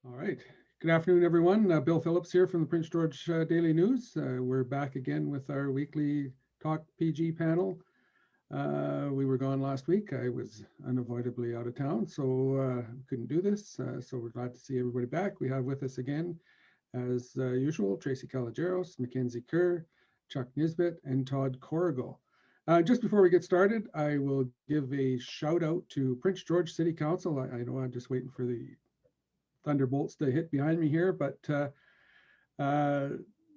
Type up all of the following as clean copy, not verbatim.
All right. Good afternoon, everyone. Bill Phillips here from the Prince George Daily News. We're back again with our weekly Talk PG panel. We were gone last week. I was unavoidably out of town, so couldn't do this. So we're glad to see everybody back. We have with us again, as usual, Tracy Calogheros, Mackenzie Kerr, Chuck Nisbett, and Todd Corrigall. Just before we get started, I will give a shout out to Prince George City Council. I know I'm just waiting for the thunderbolts to hit behind me here, but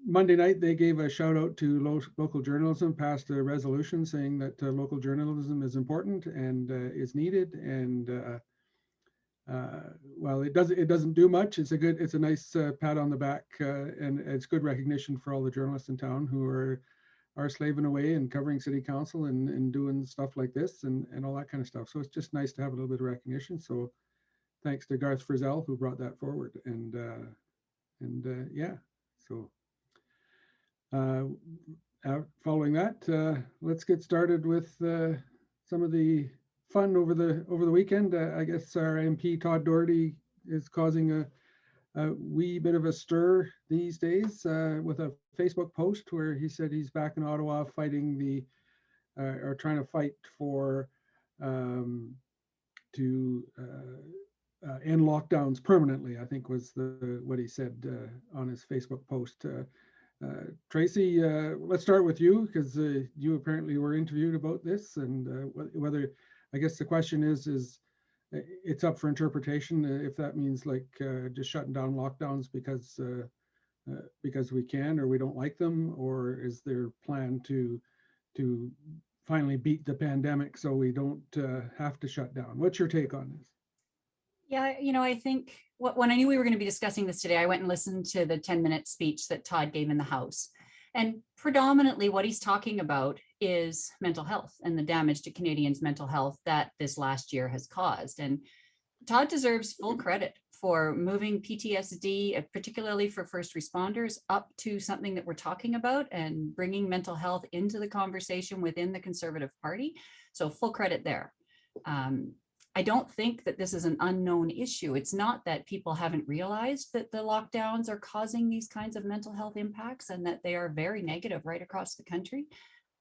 Monday night they gave a shout out to local journalism, passed a resolution saying that local journalism is important and is needed. And well, it doesn't do much. It's a nice pat on the back, and it's good recognition for all the journalists in town who are slaving away and covering city council and doing stuff like this and all that kind of stuff. So it's just nice to have a little bit of recognition. So thanks to Garth Frizzell who brought that forward. And yeah, so following that, let's get started with some of the fun over the weekend. I guess our MP Todd Doherty is causing a wee bit of a stir these days with a Facebook post where he said he's back in Ottawa fighting or trying to fight for to end lockdowns permanently, I think was what he said on his Facebook post. Tracy, let's start with you because you apparently were interviewed about this, and whether, I guess the question is it's up for interpretation if that means like just shutting down lockdowns because we can or we don't like them, or is there plan to finally beat the pandemic so we don't have to shut down? What's your take on this? Yeah, I think when I knew we were going to be discussing this today, I went and listened to the 10-minute speech that Todd gave in the House. And predominantly what he's talking about is mental health and the damage to Canadians' mental health that this last year has caused. And Todd deserves full credit for moving PTSD, particularly for first responders, up to something that we're talking about and bringing mental health into the conversation within the Conservative Party. So full credit there. I don't think that this is an unknown issue. It's not that people haven't realized that the lockdowns are causing these kinds of mental health impacts and that they are very negative right across the country.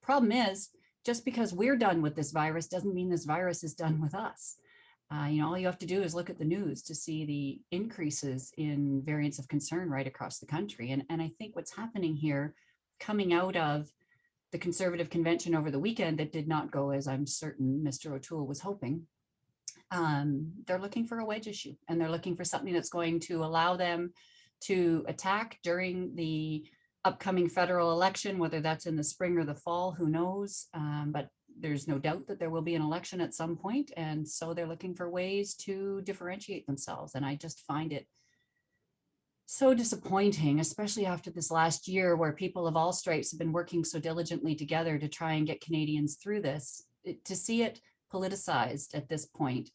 Problem is, just because we're done with this virus doesn't mean this virus is done with us. All you have to do is look at the news to see the increases in variants of concern right across the country. And I think what's happening here, coming out of the Conservative convention over the weekend that did not go as I'm certain Mr. O'Toole was hoping, they're looking for a wedge issue, and they're looking for something that's going to allow them to attack during the upcoming federal election, whether that's in the spring or the fall, who knows, but there's no doubt that there will be an election at some point, and so they're looking for ways to differentiate themselves. And I just find it so disappointing, especially after this last year where people of all stripes have been working so diligently together to try and get Canadians through this, to see it politicized at this point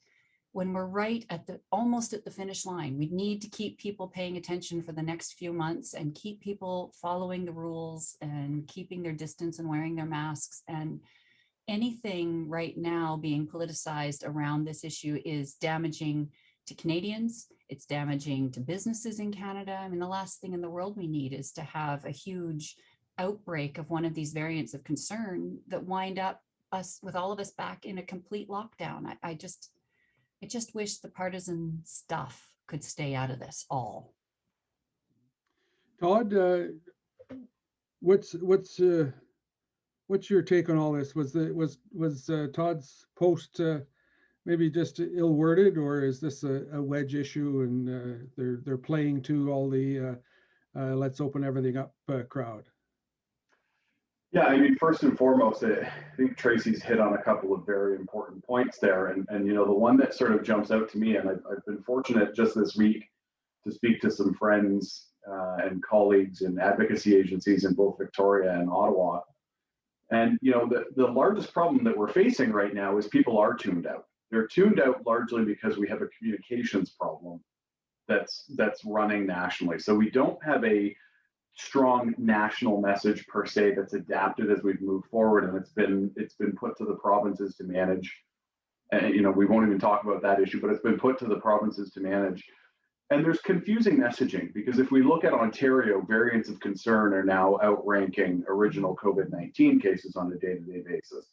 when we're right at almost at the finish line. We need to keep people paying attention for the next few months and keep people following the rules and keeping their distance and wearing their masks. And anything right now being politicized around this issue is damaging to Canadians. It's damaging to businesses in Canada. I mean, the last thing in the world we need is to have a huge outbreak of one of these variants of concern that wind up us with all of us back in a complete lockdown. I just wish the partisan stuff could stay out of this all. Todd, what's your take on all this? Was Todd's post maybe just ill-worded, or is this a wedge issue and they're playing to all the let's open everything up crowd? Yeah, I mean, first and foremost, I think Tracy's hit on a couple of very important points there. And the one that sort of jumps out to me, and I've been fortunate just this week to speak to some friends and colleagues in advocacy agencies in both Victoria and Ottawa. And, the largest problem that we're facing right now is people are tuned out. They're tuned out largely because we have a communications problem that's running nationally. So we don't have a strong national message per se that's adapted as we've moved forward, and it's been put to the provinces to manage. And we won't even talk about that issue, but it's been put to the provinces to manage. And there's confusing messaging because if we look at Ontario, variants of concern are now outranking original COVID-19 cases on a day-to-day basis.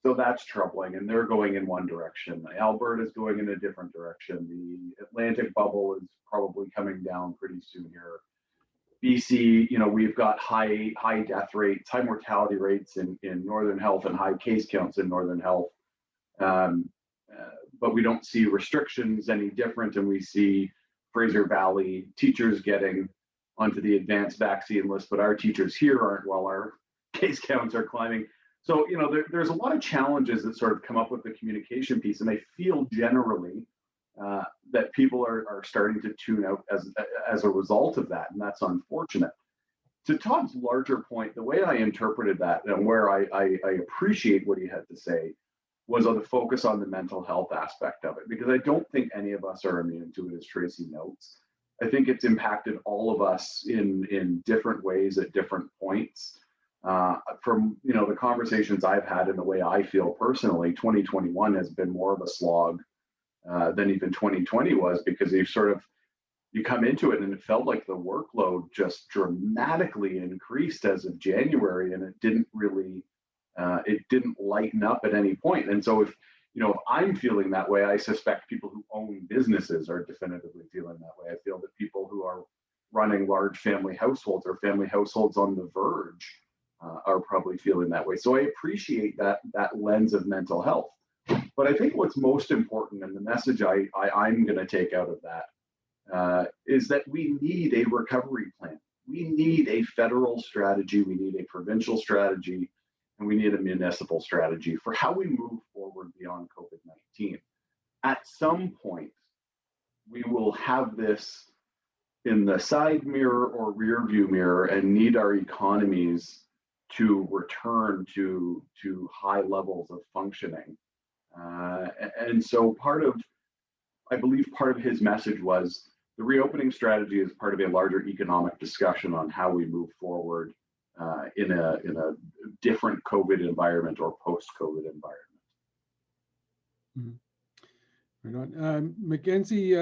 So that's troubling, and they're going in one direction. Alberta is going in a different direction. The Atlantic bubble is probably coming down pretty soon here. BC, we've got high death rates, high mortality rates in Northern Health and high case counts in Northern Health. But we don't see restrictions any different, and we see Fraser Valley teachers getting onto the advanced vaccine list, but our teachers here aren't, while our case counts are climbing. So, there's a lot of challenges that sort of come up with the communication piece, and I feel generally that people are starting to tune out as a result of that, and that's unfortunate. To Todd's larger point, the way I interpreted that and where I appreciate what he had to say was on the focus on the mental health aspect of it, because I don't think any of us are immune to it, as Tracy notes. I think it's impacted all of us in different ways at different points. From the conversations I've had and the way I feel personally, 2021 has been more of a slog than even 2020 was, because you come into it and it felt like the workload just dramatically increased as of January, and it didn't lighten up at any point. And so if I'm feeling that way, I suspect people who own businesses are definitively feeling that way. I feel that people who are running large family households or family households on the verge are probably feeling that way. So I appreciate that lens of mental health. But I think what's most important, and the message I'm going to take out of that, is that we need a recovery plan. We need a federal strategy. We need a provincial strategy. And we need a municipal strategy for how we move forward beyond COVID-19. At some point, we will have this in the side mirror or rear view mirror and need our economies to return to high levels of functioning. And so I believe part of his message was the reopening strategy is part of a larger economic discussion on how we move forward in a different COVID environment or post-COVID environment. Mm-hmm. Right on. Mackenzie,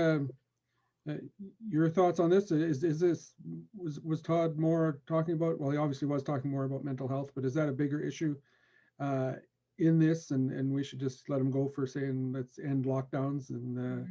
your thoughts on this? Was Todd more talking about? Well, he obviously was talking more about mental health, but is that a bigger issue in this? And we should just let him go for saying let's end lockdowns and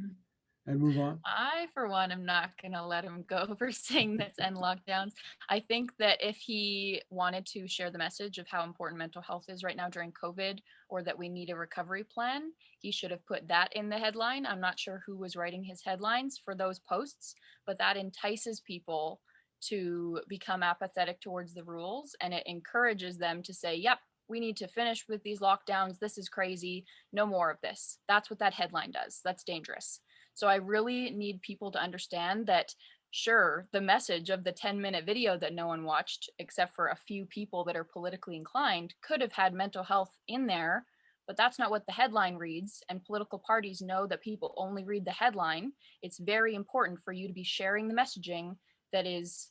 move on? I, for one, am not going to let him go for saying let's end lockdowns. I think that if he wanted to share the message of how important mental health is right now during COVID, or that we need a recovery plan, he should have put that in the headline. I'm not sure who was writing his headlines for those posts, but that entices people to become apathetic towards the rules, and it encourages them to say, yep, we need to finish with these lockdowns. This is crazy. No more of this. That's what that headline does. That's dangerous. So I really need people to understand that, sure, the message of the 10-minute video that no one watched, except for a few people that are politically inclined, could have had mental health in there, but that's not what the headline reads. And political parties know that people only read the headline. It's very important for you to be sharing the messaging that is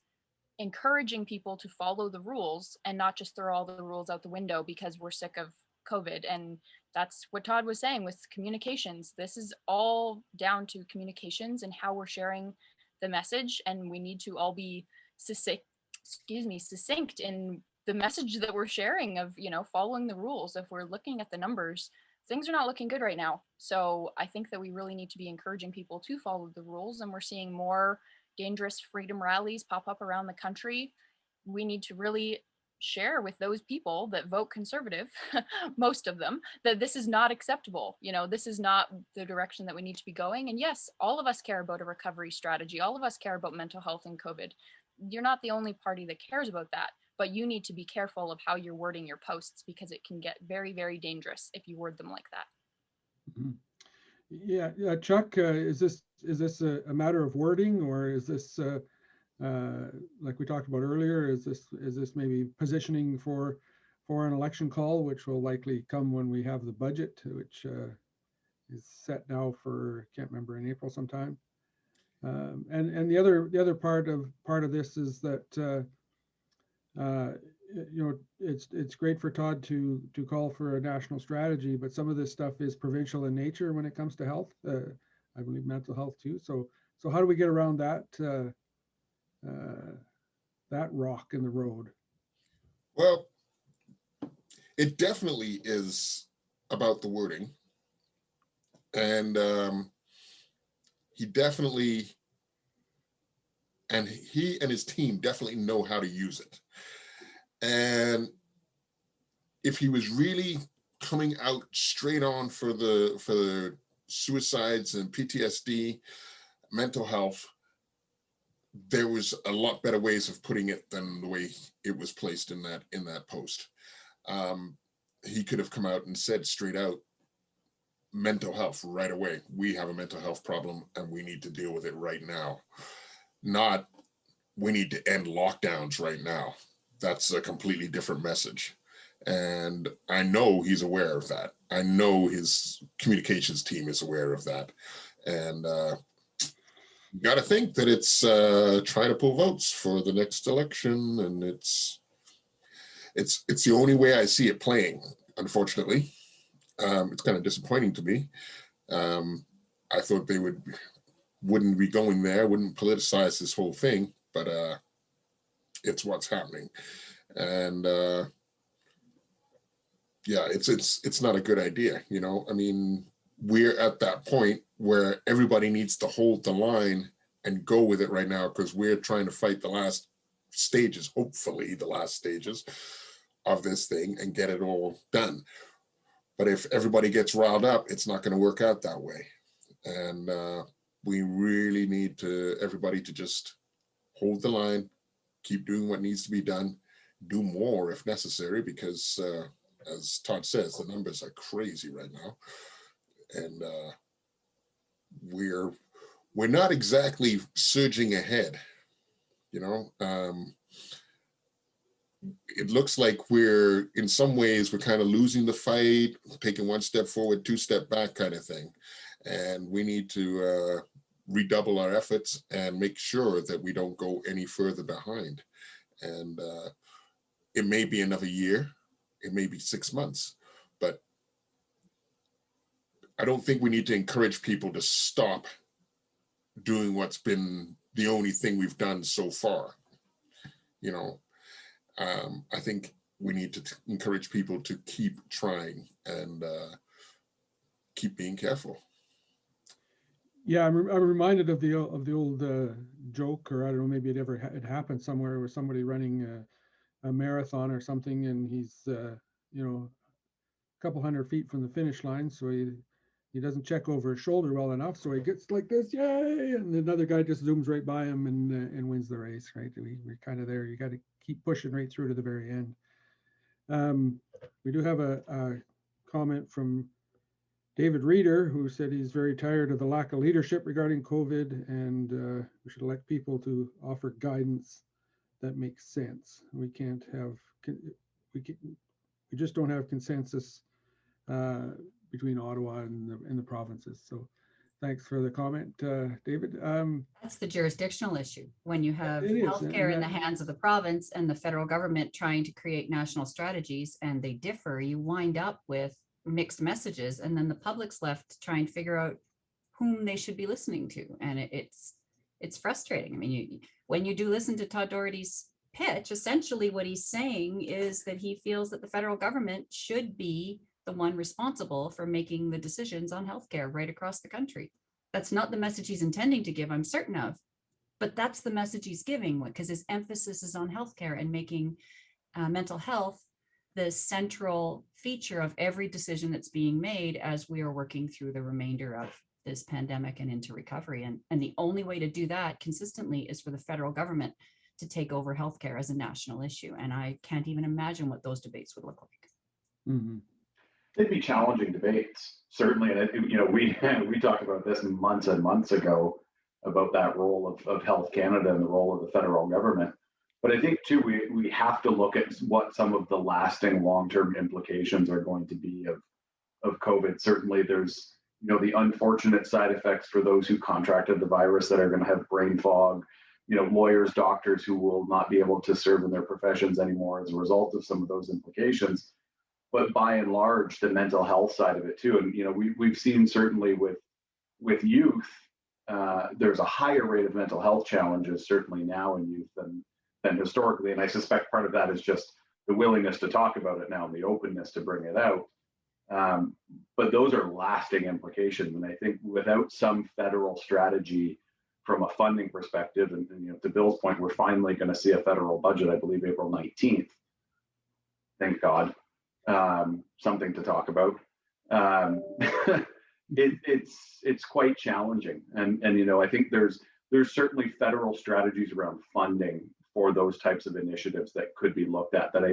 encouraging people to follow the rules and not just throw all the rules out the window because we're sick of COVID. And that's what Todd was saying with communications. This is all down to communications and how we're sharing the message. And we need to all be succinct in the message that we're sharing of, following the rules. If we're looking at the numbers, things are not looking good right now. So I think that we really need to be encouraging people to follow the rules. And we're seeing more dangerous freedom rallies pop up around the country. We need to really share with those people that vote conservative, most of them, that this is not acceptable. This is not the direction that we need to be going. And yes, all of us care about a recovery strategy. All of us care about mental health and COVID. You're not the only party that cares about that, but you need to be careful of how you're wording your posts, because it can get very, very dangerous if you word them like that. Mm-hmm. Yeah, Chuck, is this a matter of wording, or is this like we talked about earlier? Is this maybe positioning for an election call, which will likely come when we have the budget, which is set now for, can't remember, in April sometime. And the other part of this is that it's great for Todd to call for a national strategy, but some of this stuff is provincial in nature when it comes to health. I believe mental health too. So So how do we get around that that rock in the road? Well, it definitely is about the wording, and he and his team definitely know how to use it. And if he was really coming out straight on for the suicides and PTSD, mental health, there was a lot better ways of putting it than the way it was placed in that post. He could have come out and said straight out, mental health right away. We have a mental health problem and we need to deal with it right now. Not, we need to end lockdowns right now. That's a completely different message. And I know he's aware of that. I know his communications team is aware of that. And you got to think that it's trying to pull votes for the next election. And it's the only way I see it playing, unfortunately. It's kind of disappointing to me. I thought they wouldn't be going there, wouldn't politicize this whole thing, but it's what's happening. And yeah, it's not a good idea, you know. I mean, we're at that point where everybody needs to hold the line and go with it right now, because we're trying to fight the last stages, hopefully the last stages of this thing, and get it all done. But if everybody gets riled up, it's not going to work out that way. And we really need everybody to just hold the line, keep doing what needs to be done, do more if necessary, because as Todd says, the numbers are crazy right now. And we're not exactly surging ahead, you know. It looks like in some ways, we're kind of losing the fight, taking one step forward, two step back kind of thing. And we need to redouble our efforts and make sure that we don't go any further behind. And it may be another year, it may be 6 months, but I don't think we need to encourage people to stop doing what's been the only thing we've done so far. You know, I think we need to encourage people to keep trying and keep being careful. Yeah, I'm reminded of the old joke, or I don't know, maybe it happened somewhere, where somebody running a marathon or something, and he's you know, a couple hundred feet from the finish line, so he doesn't check over his shoulder well enough, so he gets like this, yay, and another guy just zooms right by him and wins the race, right? We're kind of there. You got to keep pushing right through to the very end. We do have a comment from David Reeder, who said he's very tired of the lack of leadership regarding COVID, and we should elect people to offer guidance that makes sense. We just don't have consensus between Ottawa and the provinces. So thanks for the comment, David. That's the jurisdictional issue. When you have It is, healthcare in the hands of the province and the federal government trying to create national strategies, and they differ, you wind up with mixed messages, and then the public's left trying to figure out whom they should be listening to. And it's frustrating. I mean, when you do listen to Todd Doherty's pitch, essentially what he's saying is that he feels that the federal government should be the one responsible for making the decisions on healthcare right across the country. That's not the message he's intending to give, I'm certain of, but that's the message he's giving, because his emphasis is on healthcare and making mental health the central feature of every decision that's being made as we are working through the remainder of this pandemic and into recovery. And the only way to do that consistently is for the federal government to take over healthcare as a national issue. And I can't even imagine what those debates would look like. Mm-hmm. They'd be challenging debates, certainly. And you know, we talked about this months and months ago, about that role of Health Canada and the role of the federal government. But I think too, we have to look at what some of the lasting long-term implications are going to be of COVID. Certainly there's, you know, the unfortunate side effects for those who contracted the virus that are going to have brain fog, you know, lawyers, doctors who will not be able to serve in their professions anymore as a result of some of those implications. But by and large, the mental health side of it too. And, you know, we've seen certainly with youth, there's a higher rate of mental health challenges certainly now in youth than historically, and I suspect part of that is just the willingness to talk about it now and the openness to bring it out. But those are lasting implications, and I think without some federal strategy from a funding perspective, and to Bill's point, we're finally going to see a federal budget, I believe April 19th. Thank God. Something to talk about. It's quite challenging, and I think there's certainly federal strategies around funding for those types of initiatives that could be looked at that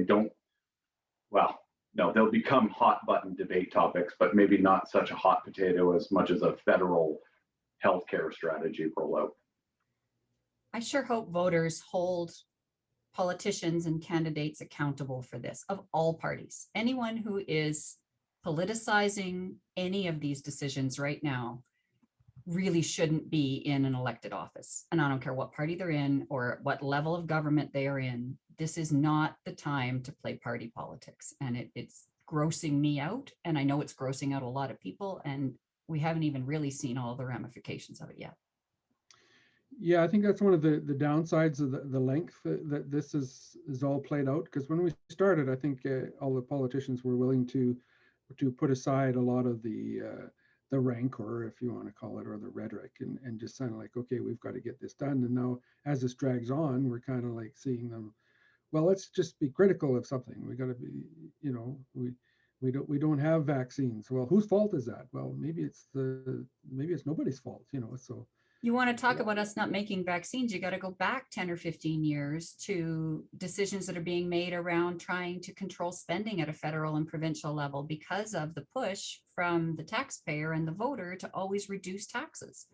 no, they'll become hot button debate topics, but maybe not such a hot potato as much as a federal healthcare strategy rollout. I sure hope voters hold politicians and candidates accountable for this, of all parties. Anyone who is politicizing any of these decisions right now really shouldn't be in an elected office. And I don't care what party they're in or what level of government they are in. This is not the time to play party politics. And it's grossing me out. And I know it's grossing out a lot of people. And we haven't even really seen all the ramifications of it yet. Yeah, I think that's one of the downsides of the length that this is all played out. Because when we started, I think all the politicians were willing to put aside a lot of the rancor, if you want to call it, or the rhetoric, and just kind of like, okay, we've got to get this done. And now, as this drags on, we're kind of like seeing them. Well, let's just be critical of something. We got to be, we don't have vaccines. Well, whose fault is that? Well, maybe it's nobody's fault, So you want to talk about us not making vaccines, you got to go back 10 or 15 years to decisions that are being made around trying to control spending at a federal and provincial level because of the push from the taxpayer and the voter to always reduce taxes.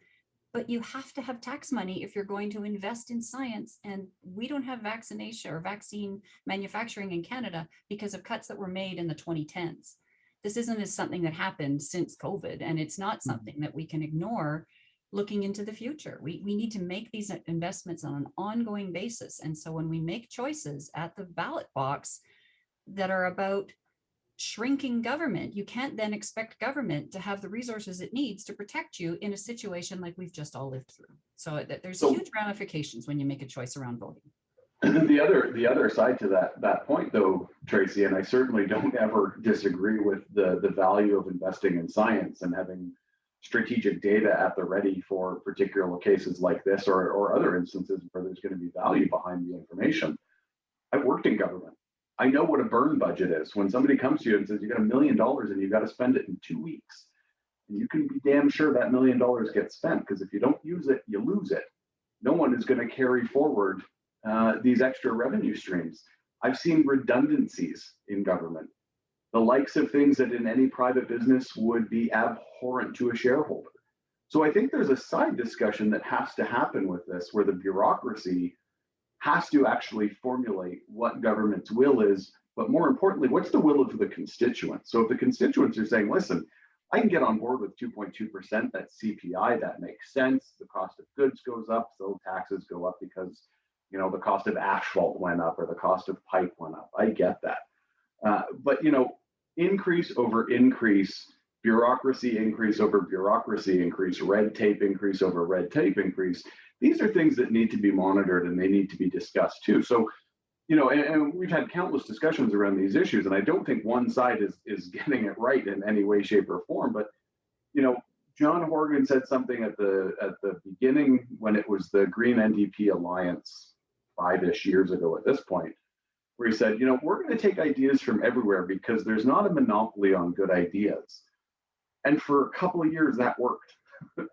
But you have to have tax money if you're going to invest in science. And we don't have vaccination or vaccine manufacturing in Canada because of cuts that were made in the 2010s. This isn't something that happened since COVID, and it's not something that we can ignore looking into the future. We need to make these investments on an ongoing basis. And so when we make choices at the ballot box that are about shrinking government, you can't then expect government to have the resources it needs to protect you in a situation like we've just all lived through. So there's huge ramifications when you make a choice around voting. The other side to that point, though, Tracy, and I certainly don't ever disagree with the value of investing in science and having strategic data at the ready for particular cases like this or other instances where there's going to be value behind the information. I've worked in government. I know what a burn budget is. When somebody comes to you and says, you got $1 million and you've got to spend it in 2 weeks, and you can be damn sure that $1 million gets spent, because if you don't use it, you lose it. No one is going to carry forward these extra revenue streams. I've seen redundancies in government, the likes of things that in any private business would be abhorrent to a shareholder. So I think there's a side discussion that has to happen with this, where the bureaucracy has to actually formulate what government's will is, but more importantly, what's the will of the constituents? So if the constituents are saying, listen, I can get on board with 2.2%, that's CPI, that makes sense. The cost of goods goes up, so taxes go up because the cost of asphalt went up or the cost of pipe went up. I get that. But increase over increase, bureaucracy increase over bureaucracy increase, red tape increase over red tape increase. These are things that need to be monitored and they need to be discussed too. So, and we've had countless discussions around these issues, and I don't think one side is getting it right in any way, shape, or form. But, John Horgan said something at the beginning when it was the Green NDP Alliance 5-ish years ago at this point, where he said, we're going to take ideas from everywhere because there's not a monopoly on good ideas. And for a couple of years that worked.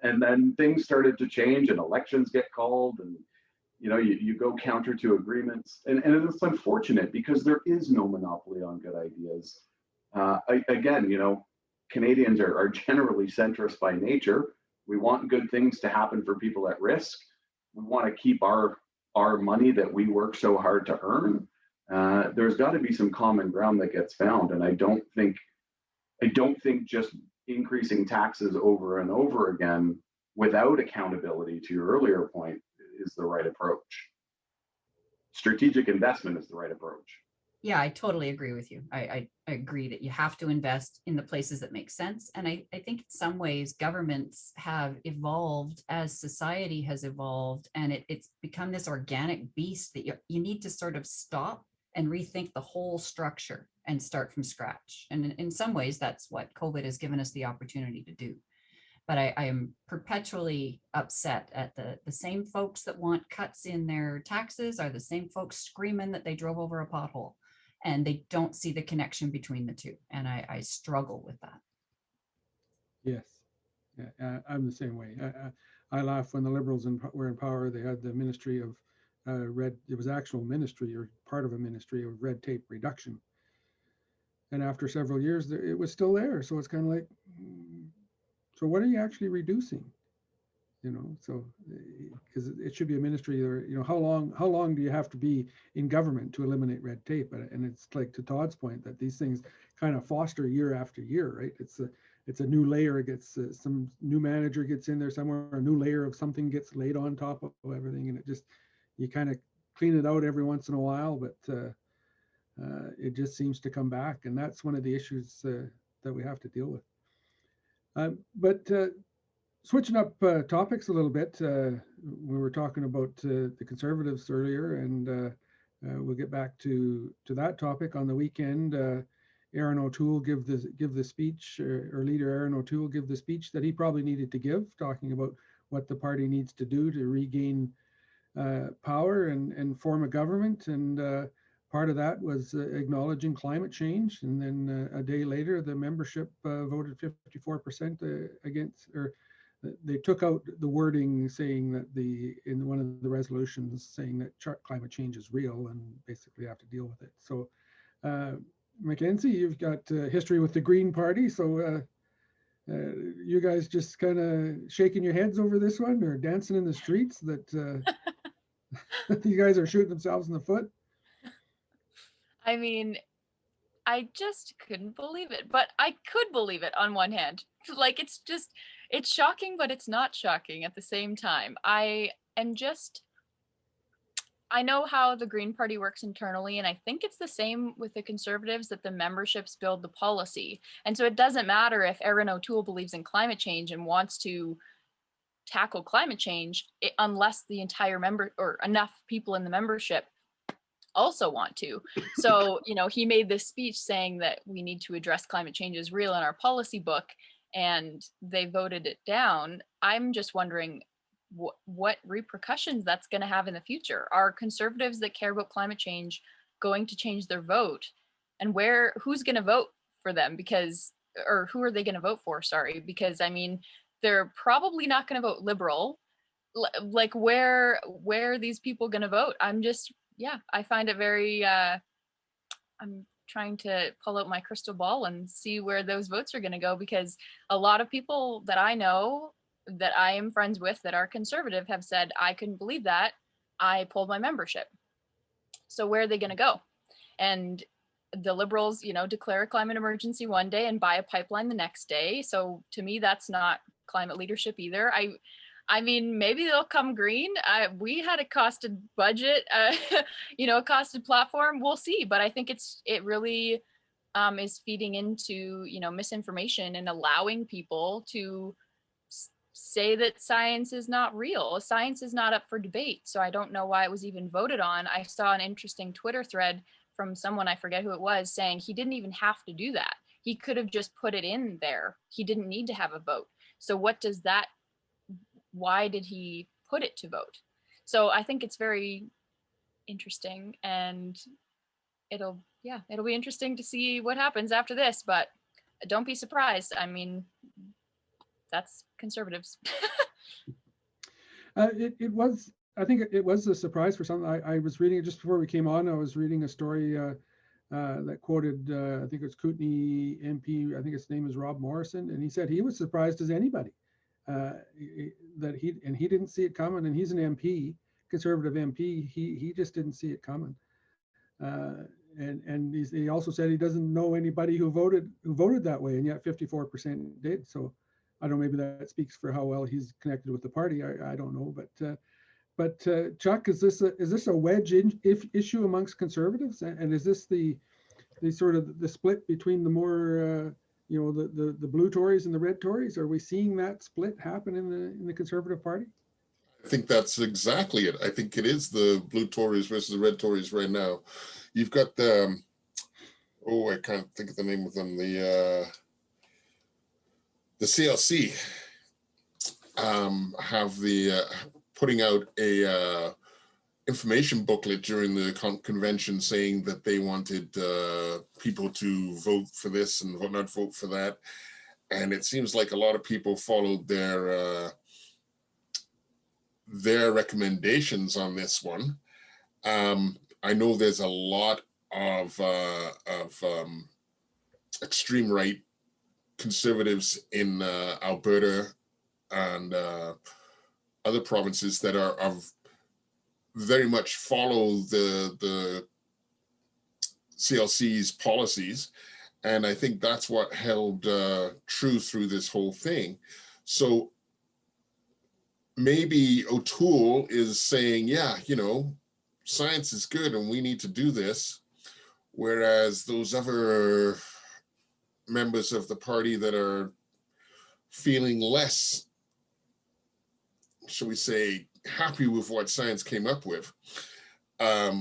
And then things started to change and elections get called and, you go counter to agreements. And it's unfortunate because there is no monopoly on good ideas. Again, Canadians are generally centrist by nature. We want good things to happen for people at risk. We want to keep our money that we work so hard to earn. There's got to be some common ground that gets found, and I don't think just increasing taxes over and over again without accountability, to your earlier point, is the right approach. Strategic investment is the right approach. Yeah, I totally agree with you. I agree that you have to invest in the places that make sense. And I think in some ways governments have evolved as society has evolved, and it's become this organic beast that you need to sort of stop and rethink the whole structure and start from scratch. And in some ways, that's what COVID has given us the opportunity to do. But I am perpetually upset at the same folks that want cuts in their taxes are the same folks screaming that they drove over a pothole, and they don't see the connection between the two. And I struggle with that. Yes, yeah, I'm the same way. I laugh when the Liberals were in power. They had the Ministry of it was actual ministry or part of a ministry of red tape reduction. And after several years, it was still there. So it's kind of like, so what are you actually reducing? You know, so because it should be a ministry, or you know, how long do you have to be in government to eliminate red tape? And it's like, to Todd's point, that these things kind of foster year after year, right? It's a new layer. It gets some new manager gets in there somewhere, a new layer of something gets laid on top of everything, and it just, you kind of clean it out every once in a while, but it just seems to come back, and that's one of the issues that we have to deal with. But switching up topics a little bit, we were talking about the Conservatives earlier, and we'll get back to that topic. On the weekend, Aaron O'Toole give the speech, or leader Aaron O'Toole give the speech that he probably needed to give, talking about what the party needs to do to regain power and form a government. And part of that was acknowledging climate change. And then a day later, the membership voted 54% against, or they took out the wording saying that in one of the resolutions saying that climate change is real and basically have to deal with it. So Mackenzie, you've got history with the Green Party. So you guys just kind of shaking your heads over this one, or dancing in the streets that you guys are shooting themselves in the foot? I mean, I just couldn't believe it, but I could believe it on one hand. Like, it's shocking, but it's not shocking at the same time. I know how the Green Party works internally, and I think it's the same with the Conservatives, that the memberships build the policy. And so it doesn't matter if Aaron O'Toole believes in climate change and wants to tackle climate change, unless the entire member or enough people in the membership also want to. So, you know, he made this speech saying that we need to address climate change as real in our policy book, and they voted it down. I'm just wondering what repercussions that's going to have in the future. Are Conservatives that care about climate change going to change their vote? And who's going to vote for them? Or who are they going to vote for? Sorry, because I mean, they're probably not going to vote Liberal. Like, where are these people going to vote? I find it very, I'm trying to pull out my crystal ball and see where those votes are going to go, because a lot of people that I know, that I am friends with, that are Conservative, have said, I couldn't believe that. I pulled my membership. So where are they going to go? And the Liberals, you know, declare a climate emergency one day and buy a pipeline the next day. So to me, that's not climate leadership either. I mean, maybe they'll come green. We had a costed budget, you know, a costed platform. We'll see. But I think it really is feeding into, you know, misinformation and allowing people to say that science is not real. Science is not up for debate. So I don't know why it was even voted on. I saw an interesting Twitter thread from someone, I forget who it was, saying he didn't even have to do that. He could have just put it in there. He didn't need to have a vote. So why did he put it to vote? So I think it's very interesting, and it'll be interesting to see what happens after this, but don't be surprised. I mean, that's Conservatives. I think it was a surprise for some. I was reading it just before we came on. I was reading a story that quoted, I think it's Kootenay MP, I think his name is Rob Morrison, and he said he was surprised as anybody that he didn't see it coming, and he's an MP, Conservative MP. He just didn't see it coming, and he also said he doesn't know anybody who voted that way, and yet 54% did. So I don't know, maybe that speaks for how well he's connected with the party. I don't know, but But Chuck, is this a wedge issue amongst conservatives, and is this the sort of the split between the more the blue Tories and the red Tories? Are we seeing that split happen in the Conservative Party? I think that's exactly it. I think it is the blue Tories versus the red Tories right now. You've got the I can't think of the name of them. The CLC have the putting out a information booklet during the convention saying that they wanted people to vote for this and not vote for that. And it seems like a lot of people followed their recommendations on this one. I know there's a lot of extreme right conservatives in Alberta and other provinces that are very much follow the CLC's policies, and I think that's what held true through this whole thing. So maybe O'Toole is saying, yeah, science is good and we need to do this, whereas those other members of the party that are feeling less, shall we say, happy with what science came up with, are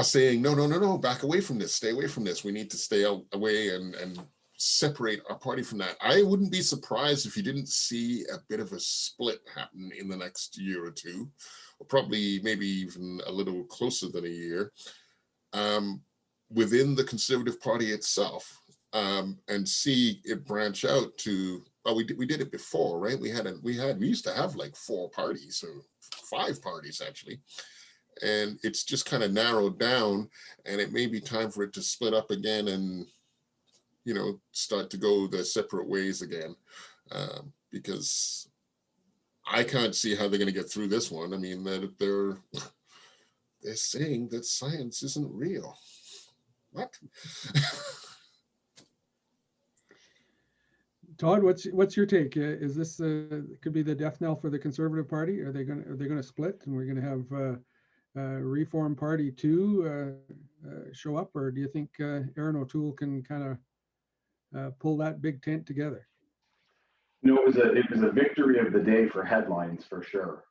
saying, no, back away from this, stay away from this. We need to stay away and separate our party from that. I wouldn't be surprised if you didn't see a bit of a split happen in the next year or two, or probably maybe even a little closer than a year, within the Conservative Party itself, and see it branch out to, well, we did it before, right? We used to have like 4 parties or 5 parties actually. And it's just kind of narrowed down, and it may be time for it to split up again and, start to go their separate ways again, because I can't see how they're going to get through this one. I mean, they're saying that science isn't real. What? Todd, what's your take? Is this could be the death knell for the Conservative Party? Are they going to split, and we're going to have Reform Party 2 show up, or do you think Erin O'Toole can kind of pull that big tent together? No, it was a victory of the day for headlines for sure,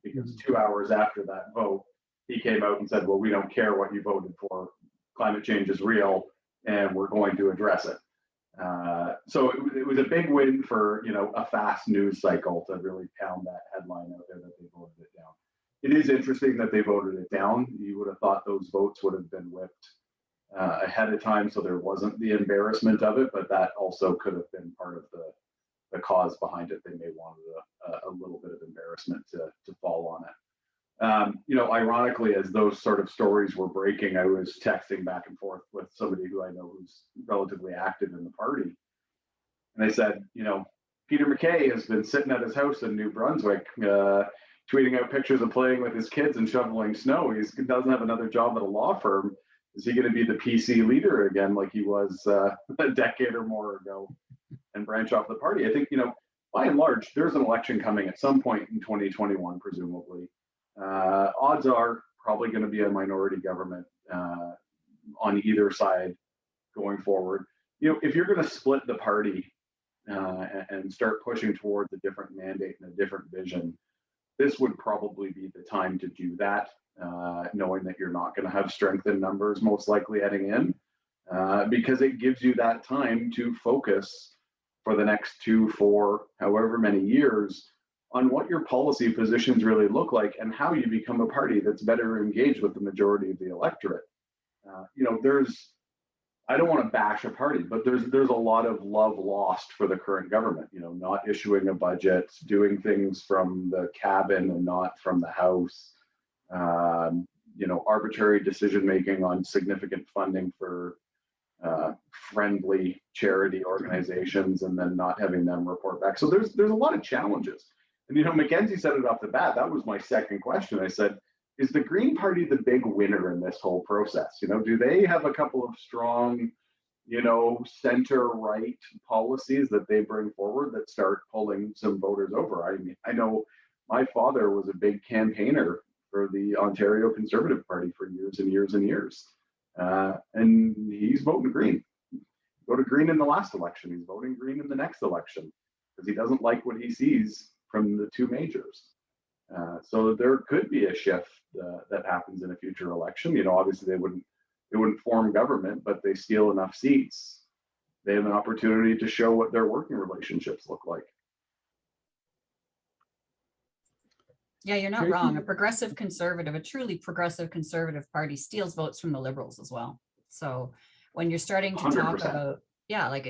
because 2 hours after that vote, he came out and said, well, we don't care what you voted for. Climate change is real, and we're going to address it. So it was a big win for, a fast news cycle to really pound that headline out there that they voted it down. It is interesting that they voted it down. You would have thought those votes would have been whipped ahead of time, so there wasn't the embarrassment of it, but that also could have been part of the cause behind it. They may wanted a little bit of embarrassment to fall on it. Ironically, as those sort of stories were breaking, I was texting back and forth with somebody who I know who's relatively active in the party. And I said, Peter MacKay has been sitting at his house in New Brunswick, tweeting out pictures of playing with his kids and shoveling snow. He doesn't have another job at a law firm. Is he going to be the PC leader again, like he was a decade or more ago, and branch off the party? I think, by and large, there's an election coming at some point in 2021, presumably. Odds are probably going to be a minority government on either side going forward. If you're going to split the party and start pushing towards a different mandate and a different vision, this would probably be the time to do that, knowing that you're not going to have strength in numbers most likely heading in, because it gives you that time to focus for the next 2, 4, however many years on what your policy positions really look like and how you become a party that's better engaged with the majority of the electorate. I don't want to bash a party, but there's a lot of love lost for the current government, not issuing a budget, doing things from the cabin and not from the house, arbitrary decision-making on significant funding for friendly charity organizations and then not having them report back. So there's a lot of challenges. And, Mackenzie said it off the bat. That was my second question. I said, is the Green Party the big winner in this whole process? Do they have a couple of strong, center-right policies that they bring forward that start pulling some voters over. I mean, I know my father was a big campaigner for the Ontario Conservative Party for years and years and years. And he's voting Green. Voted Green in the last election. He's voting Green in the next election because he doesn't like what he sees from the two majors. So there could be a shift that happens in a future election. Obviously they wouldn't form government, but they steal enough seats. They have an opportunity to show what their working relationships look like. Yeah, you're not Tracy? wrong. A truly progressive conservative party steals votes from the Liberals as well. So when you're starting to 100%. talk about, like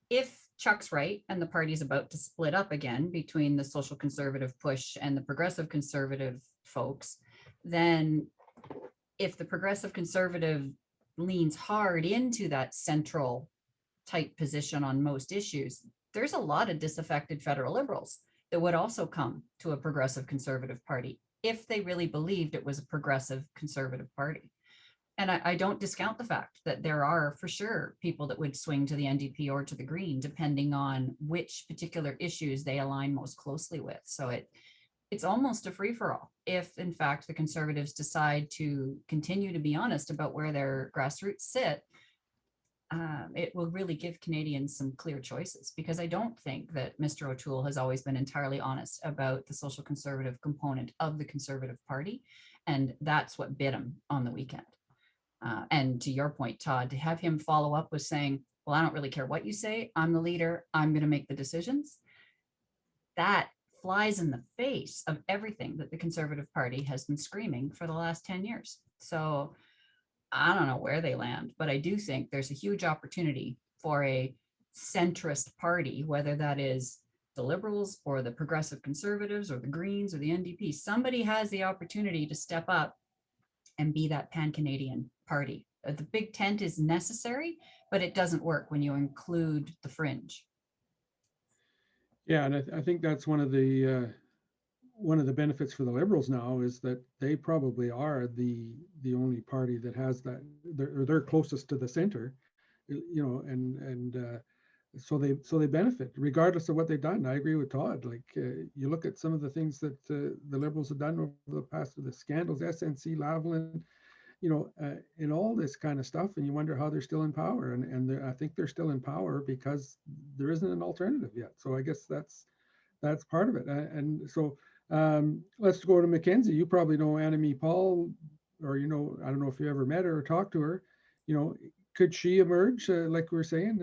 if Chuck's right and the party's about to split up again between the social conservative push and the progressive conservative folks, then if the progressive conservative leans hard into that central type position on most issues, there's a lot of disaffected federal Liberals that would also come to a progressive conservative party if they really believed it was a progressive conservative party. And I don't discount the fact that there are for sure people that would swing to the NDP or to the Green, depending on which particular issues they align most closely with. So it's almost a free-for-all if, in fact, the Conservatives decide to continue to be honest about where their grassroots sit. It will really give Canadians some clear choices, because I don't think that Mr. O'Toole has always been entirely honest about the social conservative component of the Conservative Party, and that's what bit him on the weekend. And to your point, Todd, to have him follow up with saying, well, I don't really care what you say, I'm the leader, I'm going to make the decisions, that flies in the face of everything that the Conservative Party has been screaming for the last 10 years. So I don't know where they land, but I do think there's a huge opportunity for a centrist party, whether that is the Liberals or the Progressive Conservatives or the Greens or the NDP. Somebody has the opportunity to step up and be that pan-Canadian party. The big tent is necessary, but it doesn't work when you include the fringe. Yeah, and I think that's one of the benefits for the Liberals now is that they probably are the only party that has that. They're closest to the center, so they benefit regardless of what they've done. I agree with Todd. Like you look at some of the things that the Liberals have done over the past, the scandals, SNC Lavalin, and all this kind of stuff, and you wonder how they're still in power. And I think they're still in power because there isn't an alternative yet. So I guess that's part of it. And so let's go to Mackenzie. You probably know Annamie Paul, or I don't know if you ever met her or talked to her. Could she emerge, like we were saying?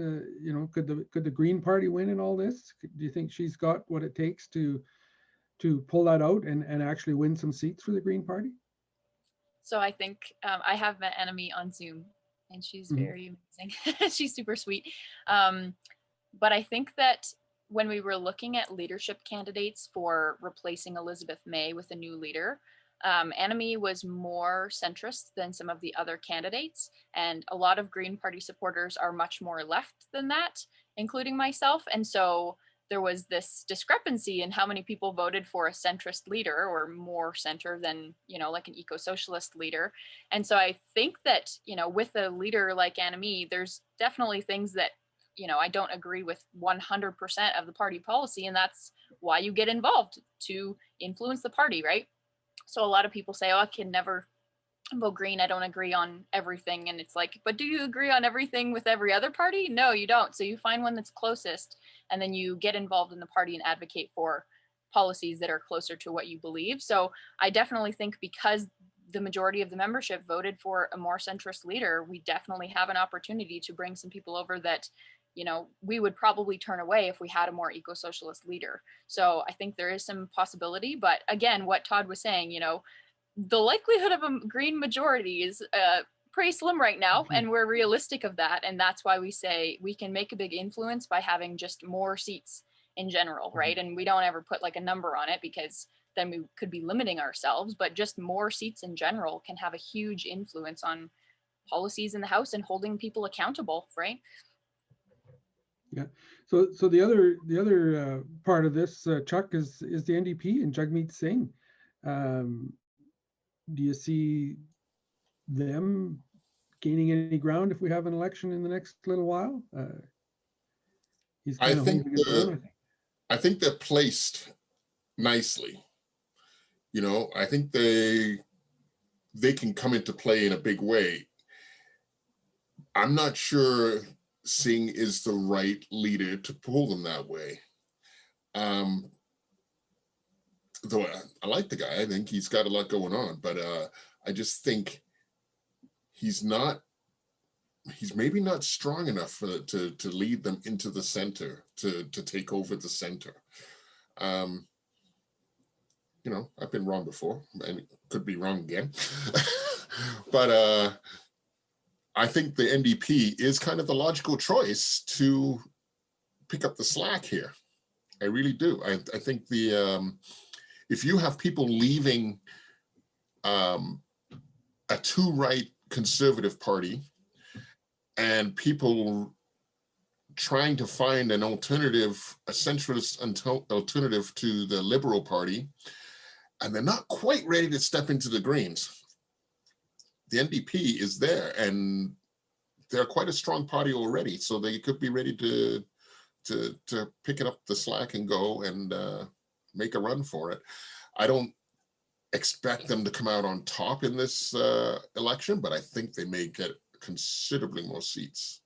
Could the Green Party win in all this? Do you think she's got what it takes to pull that out and actually win some seats for the Green Party? So I think I have met Annamie on Zoom, and she's very amazing. She's super sweet. But I think that when we were looking at leadership candidates for replacing Elizabeth May with a new leader, Annamie was more centrist than some of the other candidates, and a lot of Green Party supporters are much more left than that, including myself. And so there was this discrepancy in how many people voted for a centrist leader, or more center than, like an eco-socialist leader. And so I think that, with a leader like Annamie, there's definitely things that, I don't agree with 100% of the party policy, and that's why you get involved, to influence the party, right? So a lot of people say, oh, I can never vote Green, I don't agree on everything. And it's like, but do you agree on everything with every other party? No, you don't. So you find one that's closest, and then you get involved in the party and advocate for policies that are closer to what you believe. So I definitely think, because the majority of the membership voted for a more centrist leader, we definitely have an opportunity to bring some people over that, we would probably turn away if we had a more eco-socialist leader. So I think there is some possibility. But again, what Todd was saying, the likelihood of a Green majority is pretty slim right now, and we're realistic of that. And that's why we say we can make a big influence by having just more seats in general, right? And we don't ever put like a number on it, because then we could be limiting ourselves, but just more seats in general can have a huge influence on policies in the House and holding people accountable, right? Yeah. So the other part of this, Chuck, is the NDP and Jagmeet Singh. Do you see them gaining any ground if we have an election in the next little while? He's I kind of think holding his own, I think. I think they're placed nicely. You know, I think they can come into play in a big way. I'm not sure Singh is the right leader to pull them that way. Though I like the guy, I think he's got a lot going on, but I just think he's maybe not strong enough to lead them into the center, to take over the center. You know, I've been wrong before and could be wrong again. But I think the NDP is kind of the logical choice to pick up the slack here. I really do. I think if you have people leaving a too right conservative party and people trying to find an alternative, a centrist alternative to the Liberal Party, and they're not quite ready to step into the Greens, the NDP is there, and they're quite a strong party already, so they could be ready to pick it up the slack and go and make a run for it. I don't expect them to come out on top in this election, but I think they may get considerably more seats.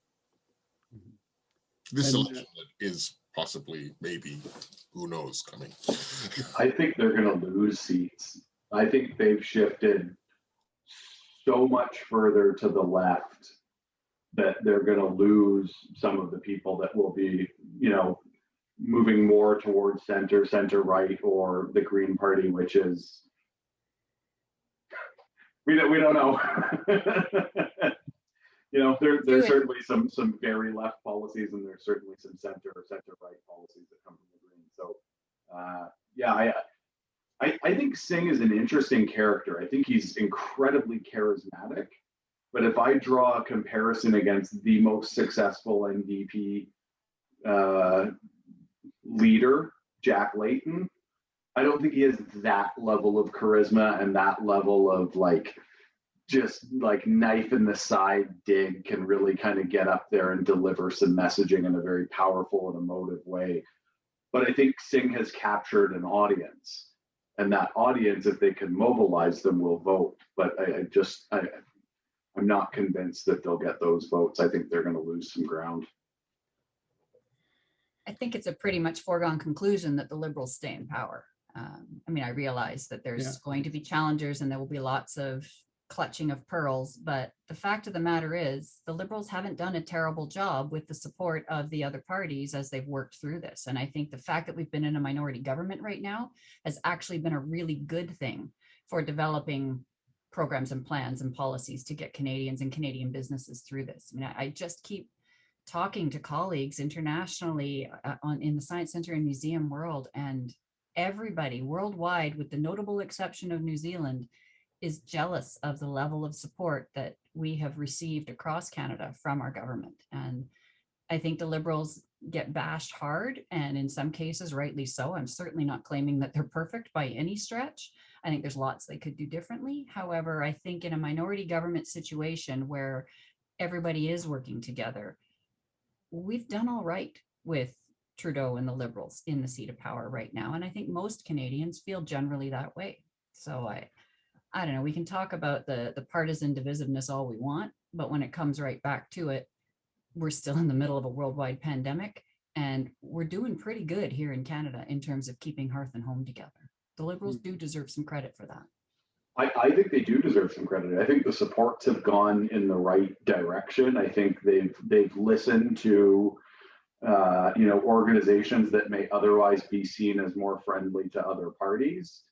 This election is possibly, maybe, who knows, coming. I think they're going to lose seats. I think they've shifted so much further to the left that they're going to lose some of the people that will be, you know, moving more towards center right, or the Green Party, which is, we don't know. You know, there's certainly some very left policies, and there's certainly some center right policies that come from the Greens. So yeah, I think Singh is an interesting character. I think he's incredibly charismatic. But if I draw a comparison against the most successful NDP leader, Jack Layton, I don't think he has that level of charisma and that level of just knife in the side dig, can really kind of get up there and deliver some messaging in a very powerful and emotive way. But I think Singh has captured an audience, and that audience, if they can mobilize them, will vote. But I'm not convinced that they'll get those votes. I think they're going to lose some ground. I think it's a pretty much foregone conclusion that the Liberals stay in power. I mean, I realize that there's going to be challengers and there will be lots of clutching of pearls, but the fact of the matter is the Liberals haven't done a terrible job with the support of the other parties as they've worked through this. And I think the fact that we've been in a minority government right now has actually been a really good thing for developing programs and plans and policies to get Canadians and Canadian businesses through this. I mean, I just keep talking to colleagues internationally in the Science Centre and Museum world, and everybody worldwide, with the notable exception of New Zealand, is jealous of the level of support that we have received across Canada from our government. And I think the Liberals get bashed hard, and in some cases rightly so. I'm certainly not claiming that they're perfect by any stretch. I think there's lots they could do differently. However, I think in a minority government situation where everybody is working together, we've done all right with Trudeau and the Liberals in the seat of power right now. And I think most Canadians feel generally that way. So I don't know, we can talk about the partisan divisiveness all we want, but when it comes right back to it, we're still in the middle of a worldwide pandemic, and we're doing pretty good here in Canada in terms of keeping hearth and home together. The Liberals do deserve some credit for that. I think they do deserve some credit. I think the supports have gone in the right direction. I think they've listened to organizations that may otherwise be seen as more friendly to other parties.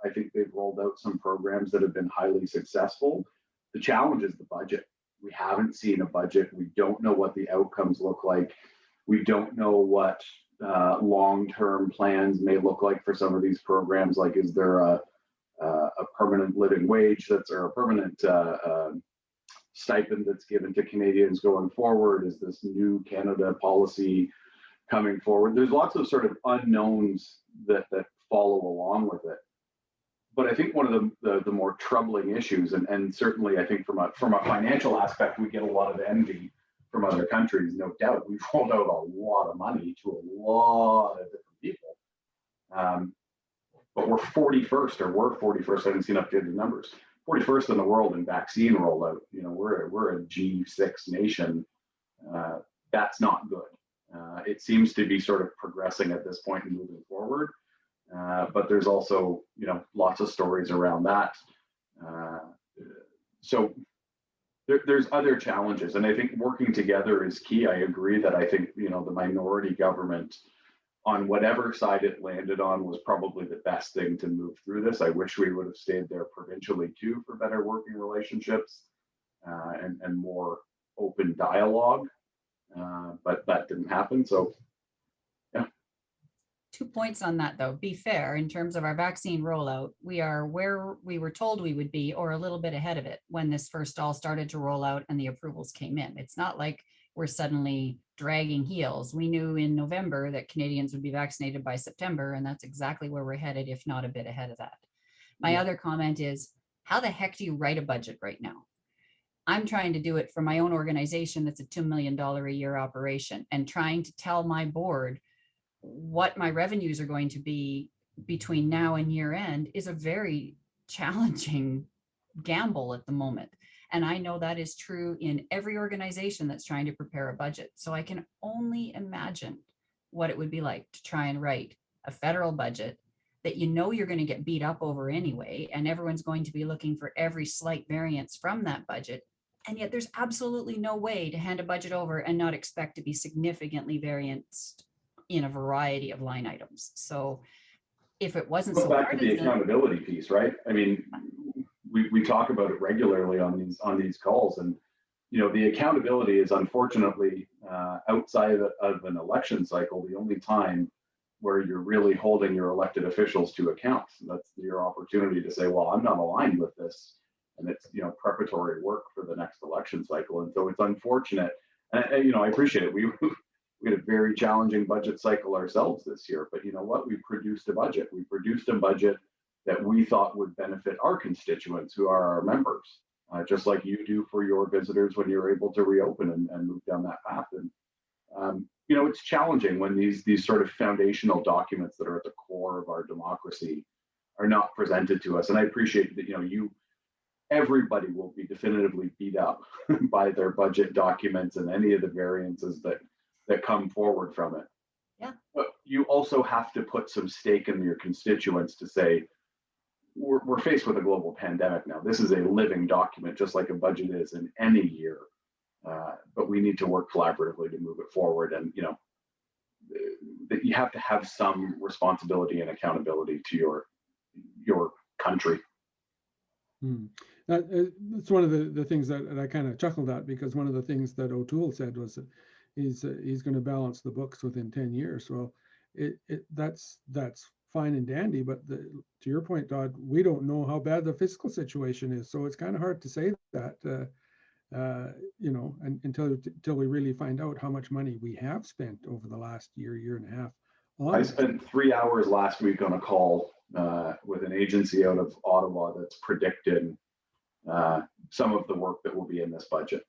I think they've rolled out some programs that have been highly successful. The challenge is the budget. We haven't seen a budget. We don't know what the outcomes look like. We don't know what long-term plans may look like for some of these programs. Like, is there a permanent living wage or a permanent stipend that's given to Canadians going forward? Is this new Canada policy coming forward? There's lots of sort of unknowns that follow along with it. but I think one of the more troubling issues, and certainly I think from a financial aspect, we get a lot of envy from other countries, no doubt. We've rolled out a lot of money to a lot of different people. But we're 41st, or we're 41st, I haven't seen updated numbers, 41st in the world in vaccine rollout. You know, we're a G6 nation. That's not good. It seems to be sort of progressing at this point and moving forward. But there's also, you know, lots of stories around that. So there's other challenges, and I think working together is key. I agree that I think, you know, the minority government, on whatever side it landed on, was probably the best thing to move through this. I wish we would have stayed there provincially too, for better working relationships and more open dialogue. But that didn't happen. So, yeah. 2 points on that, though. Be fair, in terms of our vaccine rollout, we are where we were told we would be, or a little bit ahead of it when this first all started to roll out and the approvals came in. It's not like we're suddenly dragging heels. We knew in November that Canadians would be vaccinated by September, and that's exactly where we're headed, if not a bit ahead of that. My other comment is, how the heck do you write a budget right now? I'm trying to do it for my own organization that's a $2 million a year operation, and trying to tell my board what my revenues are going to be between now and year end is a very challenging gamble at the moment. And I know that is true in every organization that's trying to prepare a budget. So I can only imagine what it would be like to try and write a federal budget that you know you're going to get beat up over anyway, and everyone's going to be looking for every slight variance from that budget. And yet there's absolutely no way to hand a budget over and not expect to be significantly varianced in a variety of line items. So if it wasn't so back hard, to the accountability piece, right? I mean, we talk about it regularly on these calls, and you know, the accountability is unfortunately outside of an election cycle the only time where you're really holding your elected officials to account. That's your opportunity to say, well, I'm not aligned with this, and it's, you know, preparatory work for the next election cycle. And so it's unfortunate, and you know, I appreciate it. We had a very challenging budget cycle ourselves this year, but you know what? We produced a budget. We produced a budget that we thought would benefit our constituents, who are our members, just like you do for your visitors when you're able to reopen and move down that path. And you know, it's challenging when these sort of foundational documents that are at the core of our democracy are not presented to us. And I appreciate that, you know, everybody will be definitively beat up by their budget documents and any of the variances that come forward from it. Yeah. But you also have to put some stake in your constituents to say, we're faced with a global pandemic now. This is a living document, just like a budget is in any year. But we need to work collaboratively to move it forward. And, you know, that you have to have some responsibility and accountability to your country. That's one of the things that I kind of chuckled at, because one of the things that O'Toole said was that he's going to balance the books within 10 years. Well, that's fine and dandy, but to your point, Todd, we don't know how bad the fiscal situation is, so it's kind of hard to say that, you know, until we really find out how much money we have spent over the last year and a half. I spent 3 hours last week on a call with an agency out of Ottawa that's predicted some of the work that will be in this budget.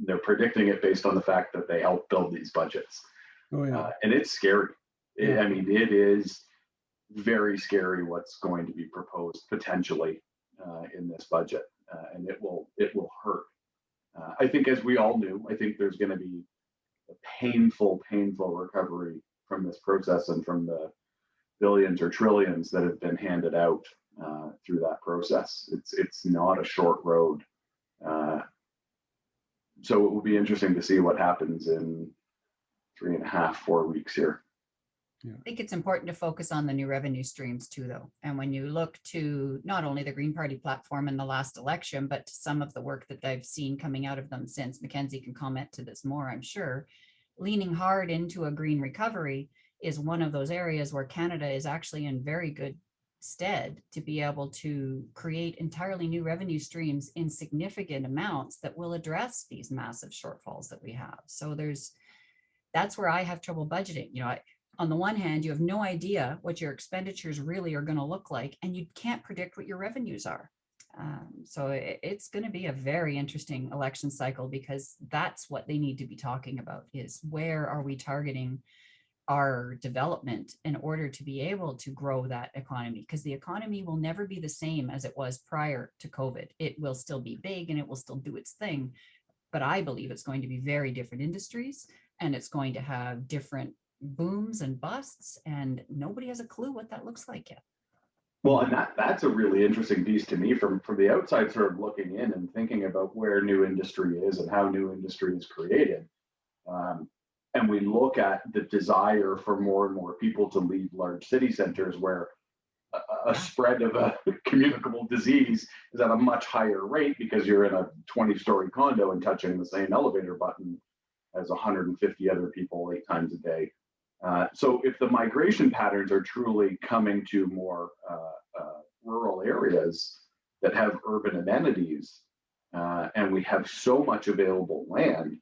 They're predicting it based on the fact that they helped build these budgets. Oh, yeah. And it's scary. I mean, it is very scary what's going to be proposed potentially in this budget, and it will hurt. I think, as we all knew, I think there's going to be a painful recovery from this process and from the billions or trillions that have been handed out through that process. It's not a short road. So it will be interesting to see what happens in 3.5, 4 weeks here. I think it's important to focus on the new revenue streams too, though. And when you look to not only the Green Party platform in the last election, but to some of the work that I've seen coming out of them since, Mackenzie can comment to this more, I'm sure, leaning hard into a green recovery is one of those areas where Canada is actually in very good stead to be able to create entirely new revenue streams in significant amounts that will address these massive shortfalls that we have. So that's where I have trouble budgeting. You know, on the one hand, you have no idea what your expenditures really are going to look like, and you can't predict what your revenues are. So it's going to be a very interesting election cycle, because that's what they need to be talking about, is where are we targeting our development in order to be able to grow that economy, because the economy will never be the same as it was prior to COVID. It will still be big and it will still do its thing, but I believe it's going to be very different industries, and it's going to have different booms and busts, and nobody has a clue what that looks like yet. Well, and that's a really interesting piece to me from the outside, sort of looking in and thinking about where new industry is and how new industry is created. And we look at the desire for more and more people to leave large city centers, where a spread of a communicable disease is at a much higher rate, because you're in a 20-story condo and touching the same elevator button as 150 other people 8 times a day. So if the migration patterns are truly coming to more rural areas that have urban amenities, and we have so much available land,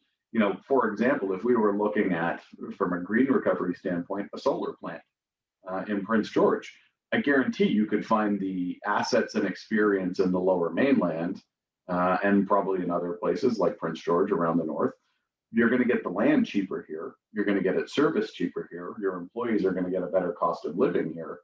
for example, if we were looking at, from a green recovery standpoint, a solar plant in Prince George, I guarantee you could find the assets and experience in the lower mainland, and probably in other places like Prince George around the north. You're going to get the land cheaper here. You're going to get it serviced cheaper here. Your employees are going to get a better cost of living here.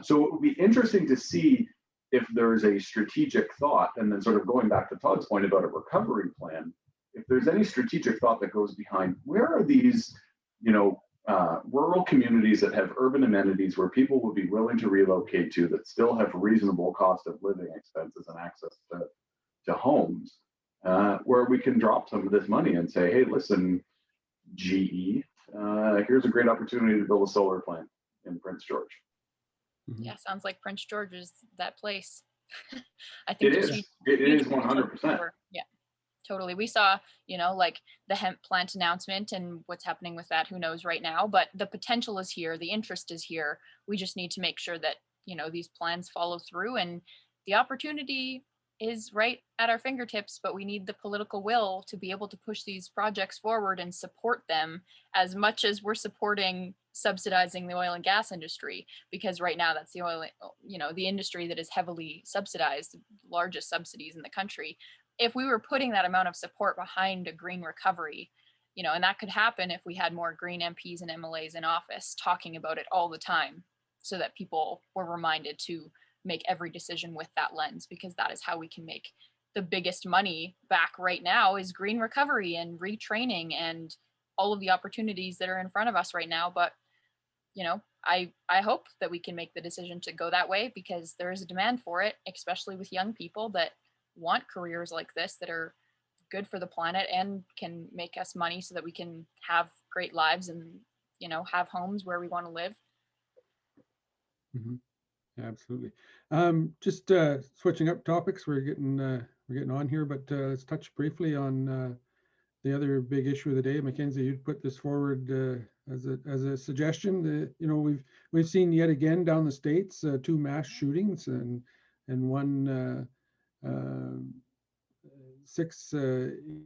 So it would be interesting to see if there's a strategic thought, and then sort of going back to Todd's point about a recovery plan, if there's any strategic thought that goes behind, where are these, rural communities that have urban amenities where people would be willing to relocate to, that still have reasonable cost of living expenses and access to homes, where we can drop some of this money and say, hey, listen, GE, here's a great opportunity to build a solar plant in Prince George. Yeah, sounds like Prince George is that place. I think it is 100%. Yeah, totally. We saw, like the hemp plant announcement, and what's happening with that, who knows right now, but the potential is here. The interest is here. We just need to make sure that, these plans follow through, and the opportunity is right at our fingertips, but we need the political will to be able to push these projects forward and support them as much as we're supporting subsidizing the oil and gas industry, because right now that's the industry that is heavily subsidized, the largest subsidies in the country. If we were putting that amount of support behind a green recovery, and that could happen if we had more green MPs and MLAs in office talking about it all the time, so that people were reminded to make every decision with that lens, because that is how we can make the biggest money back right now, is green recovery and retraining and all of the opportunities that are in front of us right now. But, I hope that we can make the decision to go that way, because there is a demand for it, especially with young people that want careers like this that are good for the planet and can make us money so that we can have great lives and, have homes where we want to live. Mm-hmm. Absolutely. Just switching up topics, we're getting on here, but let's touch briefly on the other big issue of the day. Mackenzie, you'd put this forward as a suggestion. We've seen yet again down the States 2 mass shootings, and one 6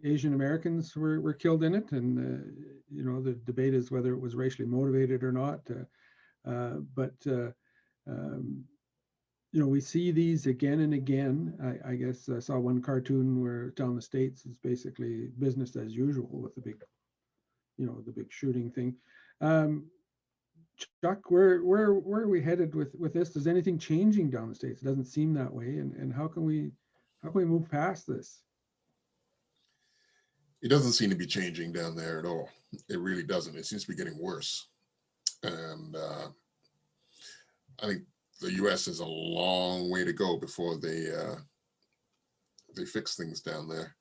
Asian Americans were killed in it, and the debate is whether it was racially motivated or not. We see these again and again. I guess I saw one cartoon where down the States is basically business as usual with the big shooting thing. Chuck, where are we headed with this? Is anything changing down the States? It doesn't seem that way. And how can we move past this? It doesn't seem to be changing down there at all. It really doesn't. It seems to be getting worse. And I think the U.S. has a long way to go before they fix things down there.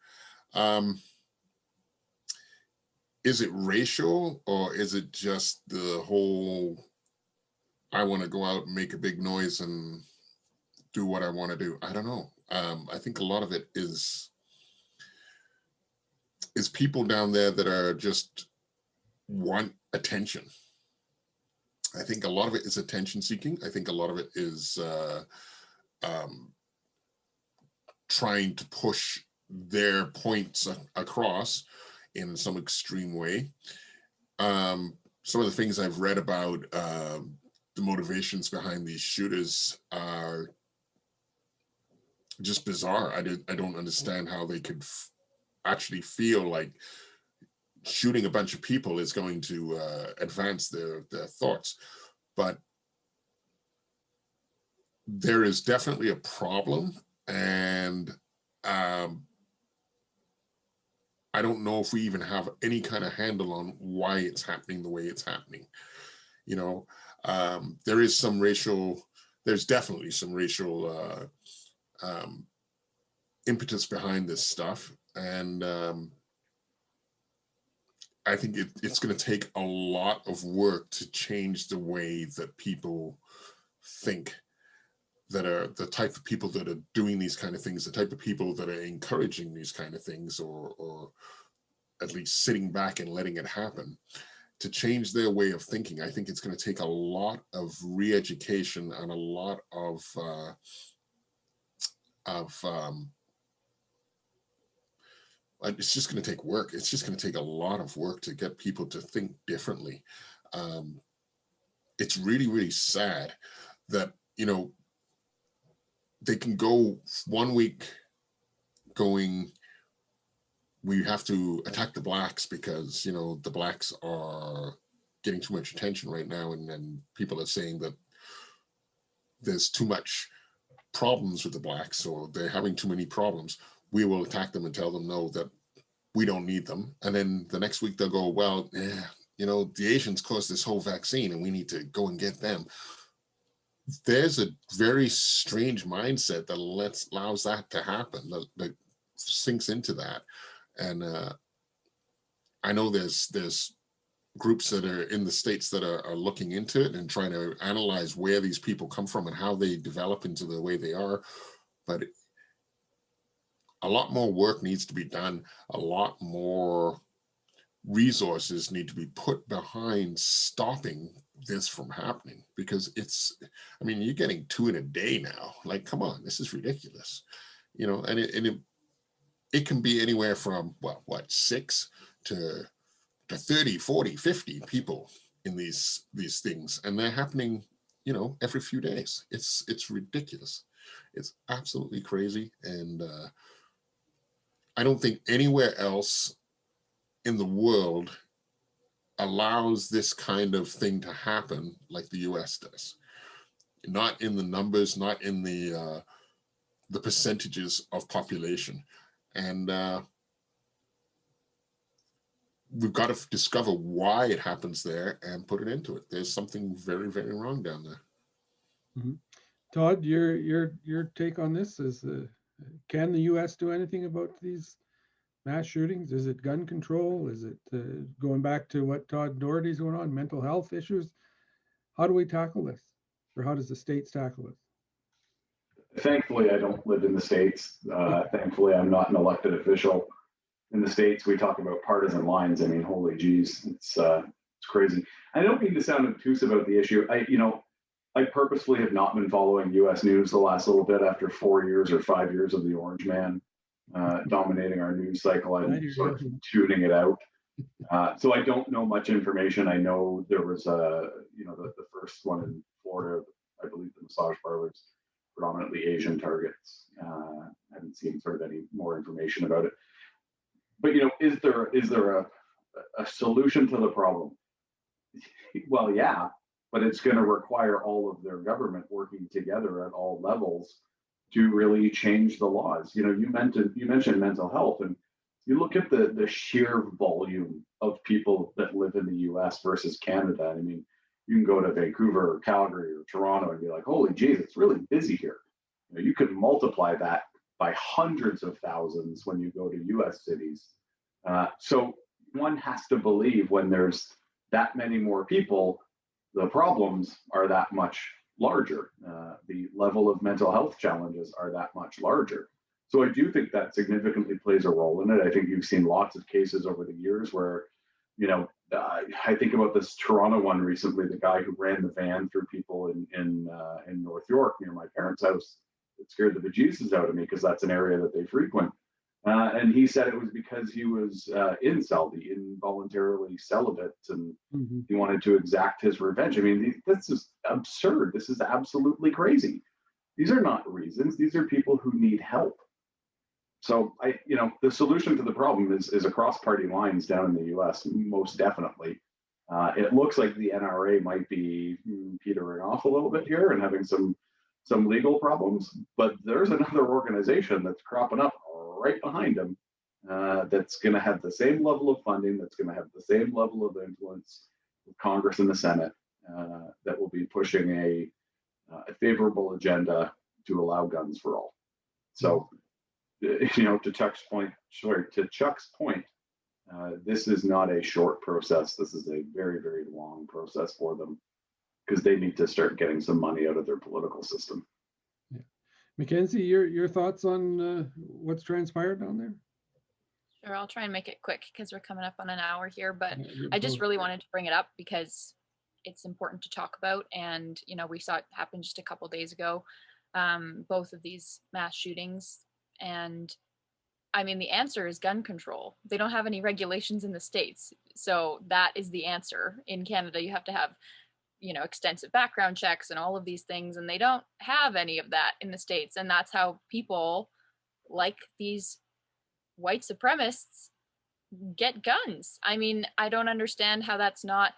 Is it racial, or is it just the whole, I want to go out and make a big noise and do what I want to do? I don't know. I think a lot of it is people down there that are just want attention. I think a lot of it is attention seeking. I think a lot of it is trying to push their points across in some extreme way. some of the things I've read about the motivations behind these shooters are just bizarre. I don't understand how they could actually feel like shooting a bunch of people is going to advance their thoughts. But there is definitely a problem, and I don't know if we even have any kind of handle on why it's happening the way it's happening. You know, there's definitely some racial impetus behind this stuff, and I think it's going to take a lot of work to change the way that people think, that are the type of people that are doing these kind of things, the type of people that are encouraging these kind of things, or at least sitting back and letting it happen, to change their way of thinking. I think it's going to take a lot of re-education and a lot of it's just going to take work. It's just going to take a lot of work to get people to think differently. It's really, really sad that, you know, they can go 1 week going, we have to attack the blacks because, you know, the blacks are getting too much attention right now, and people are saying that there's too much problems with the blacks, or they're having too many problems. We will attack them and tell them no, that we don't need them. And then the next week they'll go, well, yeah, you know, the Asians caused this whole vaccine and we need to go and get them. There's a very strange mindset that allows that to happen, that sinks into that. And I know there's groups that are in the States that are looking into it and trying to analyze where these people come from and how they develop into the way they are. But a lot more work needs to be done. A lot more resources need to be put behind stopping this from happening, because I mean, you're getting 2 in a day now. Like, come on, this is ridiculous. You know, and it can be anywhere from what 6 to 30, 40, 50 people in these things, and they're happening, you know, every few days. It's ridiculous. It's absolutely crazy. And I don't think anywhere else in the world allows this kind of thing to happen like the US does. Not in the numbers, not in the percentages of population. And we've got to discover why it happens there and put it into it. There's something very, very wrong down there. Mm-hmm. Todd, your take on this is, can the U.S. do anything about these mass shootings? Is it gun control? Is it going back to what Todd Doherty's going on, mental health issues? How do we tackle this, or how does the states tackle it? Thankfully, I don't live in the States. Thankfully, I'm not an elected official. In the States, we talk about partisan lines. I mean, holy geez, it's crazy. I don't mean to sound obtuse about the issue. I purposefully have not been following U.S. news the last little bit after 4 years or 5 years of the Orange Man dominating our news cycle. I'm sort of tuning it out. So I don't know much information. I know there was the first one in Florida, I believe the massage parlors, predominantly Asian targets. I haven't seen sort of any more information about it. But, you know, is there a solution to the problem? Well, yeah, but it's going to require all of their government working together at all levels to really change the laws. You know, you mentioned mental health, and you look at the sheer volume of people that live in the U.S. versus Canada. I mean, you can go to Vancouver or Calgary or Toronto and be like, holy geez, it's really busy here. You know, you could multiply that by hundreds of thousands when you go to U.S. cities. So one has to believe when there's that many more people, the problems are that much larger. The level of mental health challenges are that much larger. So I do think that significantly plays a role in it. I think you've seen lots of cases over the years where, you know, I think about this Toronto one recently, the guy who ran the van through people in North York near my parents' house. It scared the bejesus out of me because that's an area that they frequent. And he said it was because he was incel, involuntarily celibate, and he wanted to exact his revenge. I mean, this is absurd. This is absolutely crazy. These are not reasons. These are people who need help. So the solution to the problem is across party lines down in the U.S. Most definitely. It looks like the NRA might be petering off a little bit here and having some legal problems, but there's another organization that's cropping up right behind them that's going to have the same level of funding, that's going to have the same level of influence with Congress and the Senate, that will be pushing a favorable agenda to allow guns for all. So, to Chuck's point, this is not a short process. This is a very, very long process for them, because they need to start getting some money out of their political system. Yeah. Mackenzie, your thoughts on what's transpired down there? Sure, I'll try and make it quick because we're coming up on an hour here, but Yeah, I just really wanted to bring it up because it's important to talk about. And, we saw it happen just a couple days ago, both of these mass shootings. And I mean, the answer is gun control. They don't have any regulations in the States. So that is the answer. In Canada, you have to have, extensive background checks and all of these things. And they don't have any of that in the States. And that's how people like these white supremacists get guns. I mean, I don't understand how that's not,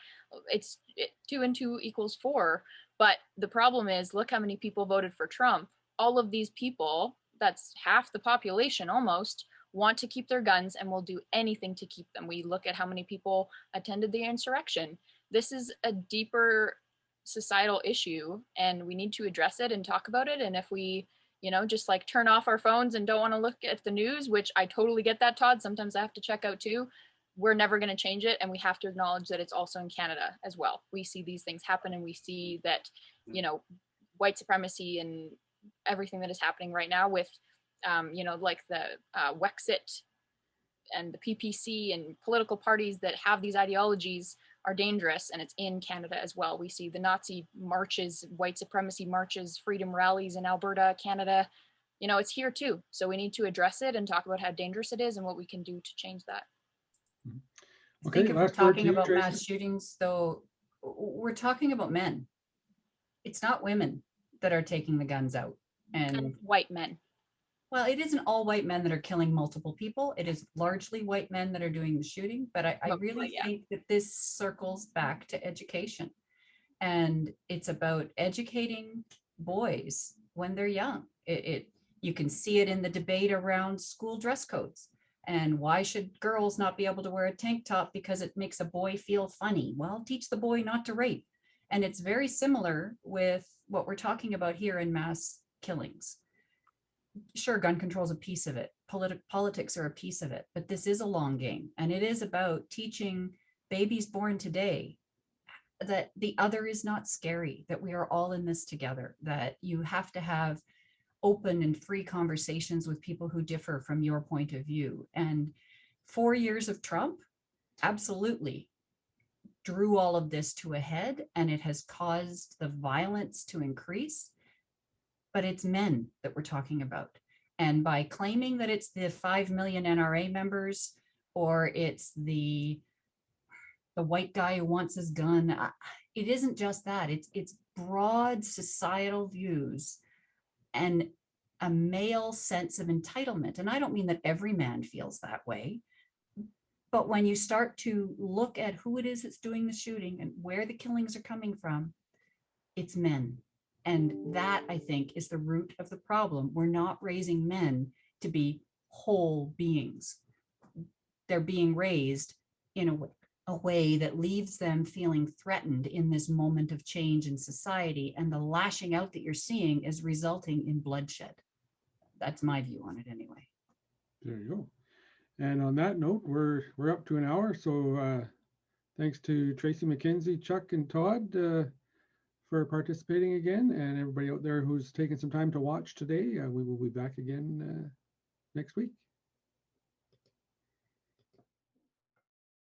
2 and 2 equals 4. But the problem is, look how many people voted for Trump. All of these people, that's half the population almost, want to keep their guns and will do anything to keep them. We look at how many people attended the insurrection. This is a deeper societal issue, and we need to address it and talk about it. And if we, just like turn off our phones and don't want to look at the news, which I totally get that, Todd, sometimes I have to check out too, we're never going to change it. And we have to acknowledge that it's also in Canada as well. We see these things happen, and we see that, white supremacy and everything that is happening right now with, like the Wexit and the PPC and political parties that have these ideologies are dangerous, and it's in Canada as well. We see the Nazi marches, white supremacy marches, freedom rallies in Alberta, Canada. It's here too. So we need to address it and talk about how dangerous it is and what we can do to change that. Okay, I think if we're last word to talking you, about Tracy. mass shootings, though, we're talking about men. It's not women that are taking the guns out. And white men. Well, it isn't all white men that are killing multiple people. It is largely white men that are doing the shooting. But I really think that this circles back to education. And it's about educating boys when they're young. You can see it in the debate around school dress codes. And why should girls not be able to wear a tank top because it makes a boy feel funny? Well, teach the boy not to rape. And it's very similar with what we're talking about here in mass killings. Sure, gun control is a piece of it. Politics are a piece of it, but this is a long game. And it is about teaching babies born today that the other is not scary, that we are all in this together, that you have to have open and free conversations with people who differ from your point of view. And 4 years of Trump absolutely drew all of this to a head, and it has caused the violence to increase. But it's men that we're talking about. And by claiming that it's the 5 million NRA members, or it's the white guy who wants his gun, it isn't just that. It's broad societal views and a male sense of entitlement. And I don't mean that every man feels that way, but when you start to look at who it is that's doing the shooting and where the killings are coming from, it's men. And that, I think, is the root of the problem. We're not raising men to be whole beings. They're being raised in a way that leaves them feeling threatened in this moment of change in society. And the lashing out that you're seeing is resulting in bloodshed. That's my view on it anyway. There you go. And on that note, we're up to an hour. So thanks to Tracy, Mackenzie, Chuck, and Todd for participating again, and everybody out there who's taken some time to watch today. We will be back again next week.